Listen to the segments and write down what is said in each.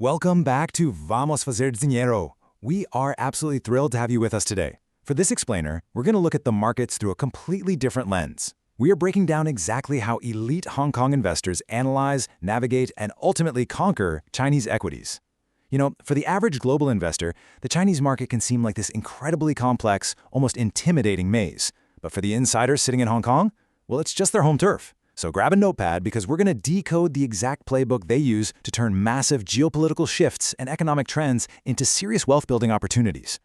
Welcome back to Vamos Fazer Dinheiro. We are absolutely thrilled to have you with us today. For this explainer, we're going to look at the markets through a completely different lens. We are breaking down exactly how elite Hong Kong investors analyze, navigate, and ultimately conquer Chinese equities. You know, for the average global investor, the Chinese market can seem like this incredibly complex, almost intimidating maze. But for the insiders sitting in Hong Kong, well, it's just their home turf. So grab a notepad because we're going to decode the exact playbook they use to turn massive geopolitical shifts and economic trends into serious wealth-building opportunities.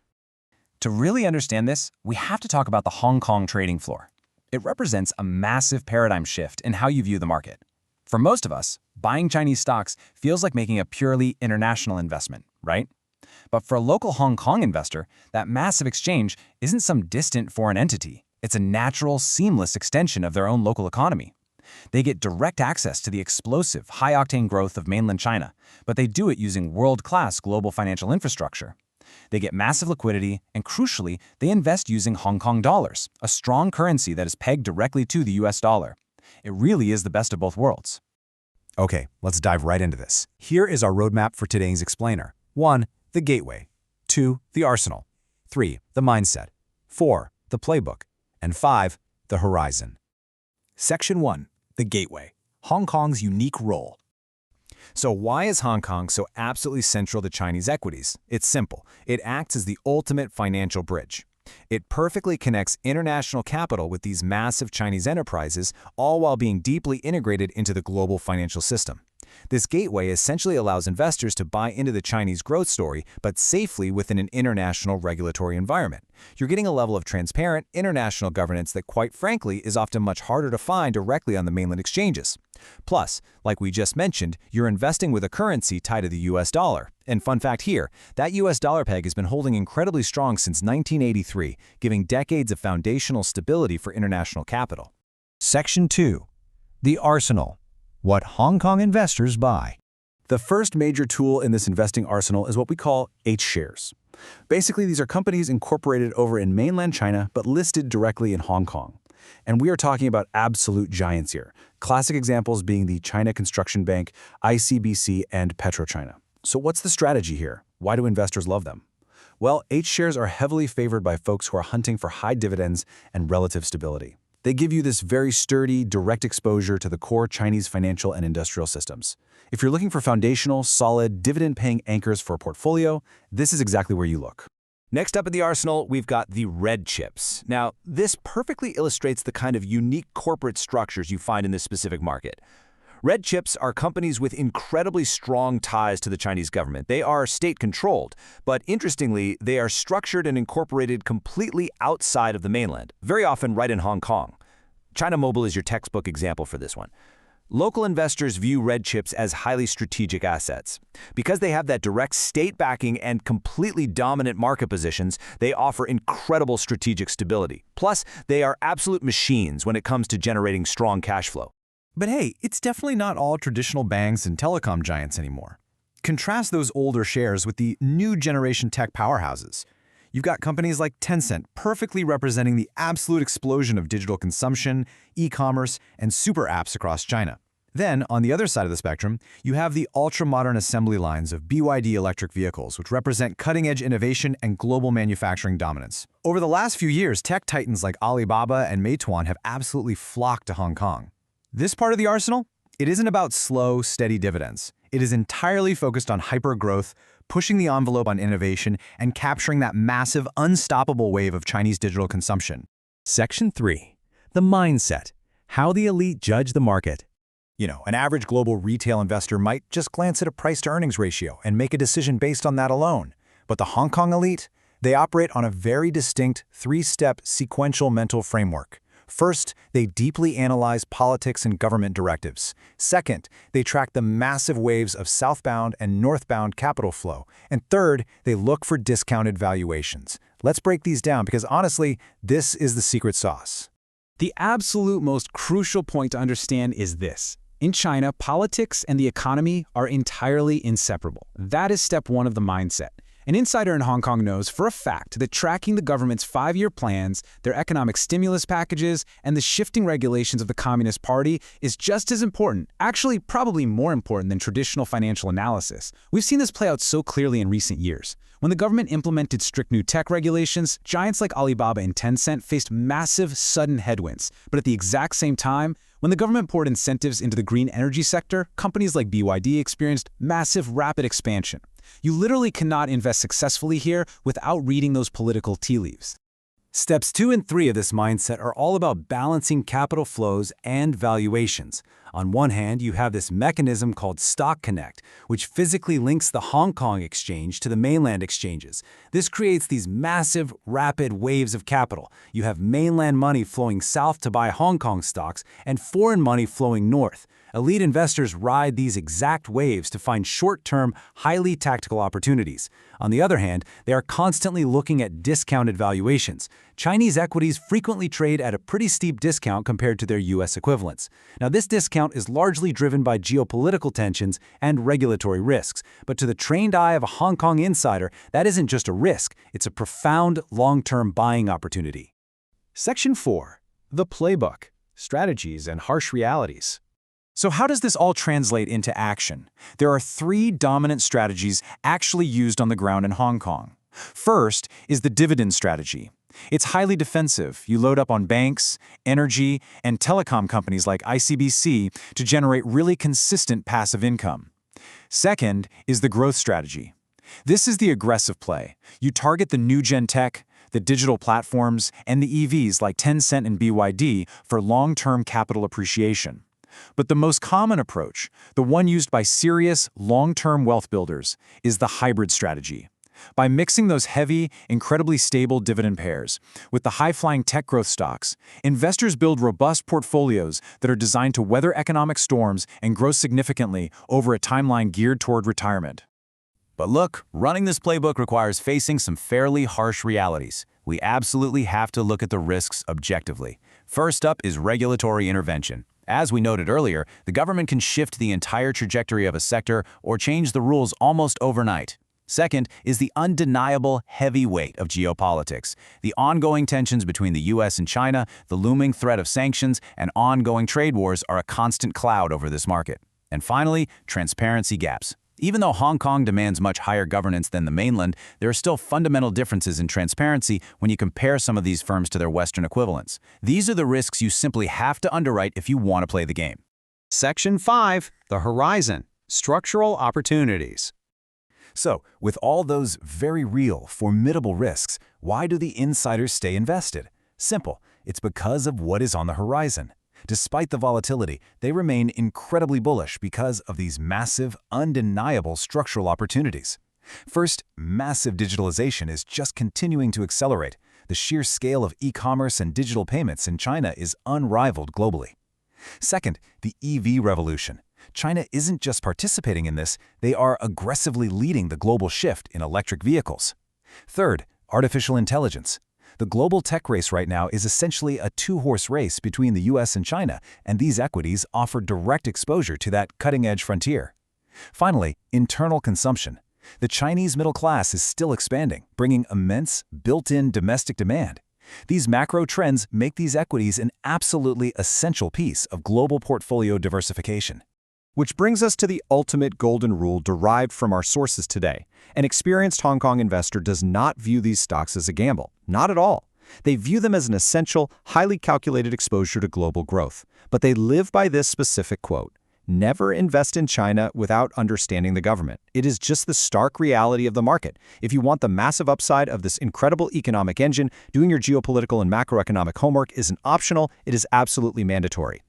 To really understand this, we have to talk about the Hong Kong trading floor. It represents a massive paradigm shift in how you view the market. For most of us, buying Chinese stocks feels like making a purely international investment, right? But for a local Hong Kong investor, that massive exchange isn't some distant foreign entity. It's a natural, seamless extension of their own local economy. They get direct access to the explosive, high-octane growth of mainland China, but they do it using world-class global financial infrastructure. They get massive liquidity, and crucially, they invest using Hong Kong dollars, a strong currency that is pegged directly to the US dollar. It really is the best of both worlds. Okay, let's dive right into this. Here is our roadmap for today's explainer. 1. The gateway. 2. The arsenal. 3. The mindset. 4. The playbook. And 5. The horizon. Section 1. The gateway. Hong Kong's unique role. So why is Hong Kong so absolutely central to Chinese equities? It's simple. It acts as the ultimate financial bridge. It perfectly connects international capital with these massive Chinese enterprises, all while being deeply integrated into the global financial system. This gateway essentially allows investors to buy into the Chinese growth story, but safely within an international regulatory environment. You're getting a level of transparent, international governance that, quite frankly, is often much harder to find directly on the mainland exchanges. Plus, like we just mentioned, you're investing with a currency tied to the US dollar. And fun fact here, that US dollar peg has been holding incredibly strong since 1983, giving decades of foundational stability for international capital. Section 2. The arsenal. What Hong Kong investors buy. The first major tool in this investing arsenal is what we call H-shares. Basically, these are companies incorporated over in mainland China but listed directly in Hong Kong. And we are talking about absolute giants here, classic examples being the China Construction Bank, ICBC, and PetroChina. So what's the strategy here? Why do investors love them? Well, H-shares are heavily favored by folks who are hunting for high dividends and relative stability. They give you this very sturdy, direct exposure to the core Chinese financial and industrial systems. If you're looking for foundational, solid, dividend-paying anchors for a portfolio, this is exactly where you look. Next up in the arsenal, we've got the red chips. Now, this perfectly illustrates the kind of unique corporate structures you find in this specific market. Red chips are companies with incredibly strong ties to the Chinese government. They are state-controlled, but interestingly, they are structured and incorporated completely outside of the mainland, very often right in Hong Kong. China Mobile is your textbook example for this one. Local investors view red chips as highly strategic assets. Because they have that direct state backing and completely dominant market positions, they offer incredible strategic stability. Plus, they are absolute machines when it comes to generating strong cash flow. But hey, it's definitely not all traditional banks and telecom giants anymore. Contrast those older shares with the new generation tech powerhouses. You've got companies like Tencent perfectly representing the absolute explosion of digital consumption, e-commerce, and super apps across China. Then, on the other side of the spectrum, you have the ultra-modern assembly lines of BYD electric vehicles, which represent cutting-edge innovation and global manufacturing dominance. Over the last few years, tech titans like Alibaba and Meituan have absolutely flocked to Hong Kong. This part of the arsenal? It isn't about slow, steady dividends. It is entirely focused on hyper-growth, pushing the envelope on innovation, and capturing that massive, unstoppable wave of Chinese digital consumption. Section 3. The mindset. How the elite judge the market. You know, an average global retail investor might just glance at a price-to-earnings ratio and make a decision based on that alone. But the Hong Kong elite? They operate on a very distinct, three-step sequential mental framework. First, they deeply analyze politics and government directives. Second, they track the massive waves of southbound and northbound capital flow. And third, they look for discounted valuations. Let's break these down because honestly, this is the secret sauce. The absolute most crucial point to understand is this. In China, politics and the economy are entirely inseparable. That is step one of the mindset. An insider in Hong Kong knows for a fact that tracking the government's 5-year plans, their economic stimulus packages, and the shifting regulations of the Communist Party is just as important, actually probably more important than traditional financial analysis. We've seen this play out so clearly in recent years. When the government implemented strict new tech regulations, giants like Alibaba and Tencent faced massive, sudden headwinds. But at the exact same time, when the government poured incentives into the green energy sector, companies like BYD experienced massive, rapid expansion. You literally cannot invest successfully here without reading those political tea leaves. Steps 2 and 3 of this mindset are all about balancing capital flows and valuations. On one hand, you have this mechanism called Stock Connect, which physically links the Hong Kong exchange to the mainland exchanges. This creates these massive, rapid waves of capital. You have mainland money flowing south to buy Hong Kong stocks and foreign money flowing north. Elite investors ride these exact waves to find short-term, highly tactical opportunities. On the other hand, they are constantly looking at discounted valuations. Chinese equities frequently trade at a pretty steep discount compared to their U.S. equivalents. Now, this discount is largely driven by geopolitical tensions and regulatory risks. But to the trained eye of a Hong Kong insider, that isn't just a risk, it's a profound, long-term buying opportunity. Section 4. The Playbook: Strategies and Harsh Realities. So how does this all translate into action? There are 3 dominant strategies actually used on the ground in Hong Kong. First is the dividend strategy. It's highly defensive. You load up on banks, energy, and telecom companies like ICBC to generate really consistent passive income. Second is the growth strategy. This is the aggressive play. You target the new-gen tech, the digital platforms, and the EVs like Tencent and BYD for long-term capital appreciation. But the most common approach, the one used by serious, long-term wealth builders, is the hybrid strategy. By mixing those heavy, incredibly stable dividend pairs with the high-flying tech growth stocks, investors build robust portfolios that are designed to weather economic storms and grow significantly over a timeline geared toward retirement. But look, running this playbook requires facing some fairly harsh realities. We absolutely have to look at the risks objectively. First up is regulatory intervention. As we noted earlier, the government can shift the entire trajectory of a sector or change the rules almost overnight. Second is the undeniable heavy weight of geopolitics. The ongoing tensions between the US and China, the looming threat of sanctions, and ongoing trade wars are a constant cloud over this market. And finally, transparency gaps. Even though Hong Kong demands much higher governance than the mainland, there are still fundamental differences in transparency when you compare some of these firms to their Western equivalents. These are the risks you simply have to underwrite if you want to play the game. Section 5. The Horizon: Structural Opportunities. So, with all those very real, formidable risks, why do the insiders stay invested? Simple. It's because of what is on the horizon. Despite the volatility, they remain incredibly bullish because of these massive, undeniable structural opportunities. First, massive digitalization is just continuing to accelerate. The sheer scale of e-commerce and digital payments in China is unrivaled globally. Second, the EV revolution. China isn't just participating in this, they are aggressively leading the global shift in electric vehicles. Third, artificial intelligence. The global tech race right now is essentially a 2-horse race between the US and China, and these equities offer direct exposure to that cutting-edge frontier. Finally, internal consumption. The Chinese middle class is still expanding, bringing immense, built-in domestic demand. These macro trends make these equities an absolutely essential piece of global portfolio diversification. Which brings us to the ultimate golden rule derived from our sources today. An experienced Hong Kong investor does not view these stocks as a gamble. Not at all. They view them as an essential, highly calculated exposure to global growth. But they live by this specific quote: "Never invest in China without understanding the government. It is just the stark reality of the market. If you want the massive upside of this incredible economic engine, doing your geopolitical and macroeconomic homework isn't optional, it is absolutely mandatory."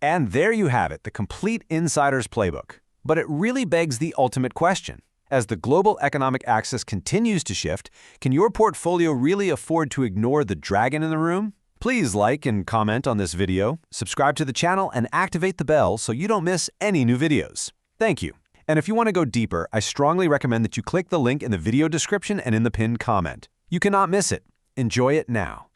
And there you have it, the complete insider's playbook. But it really begs the ultimate question. As the global economic axis continues to shift, can your portfolio really afford to ignore the dragon in the room? Please like and comment on this video, subscribe to the channel, and activate the bell so you don't miss any new videos. Thank you. And if you want to go deeper, I strongly recommend that you click the link in the video description and in the pinned comment. You cannot miss it. Enjoy it now.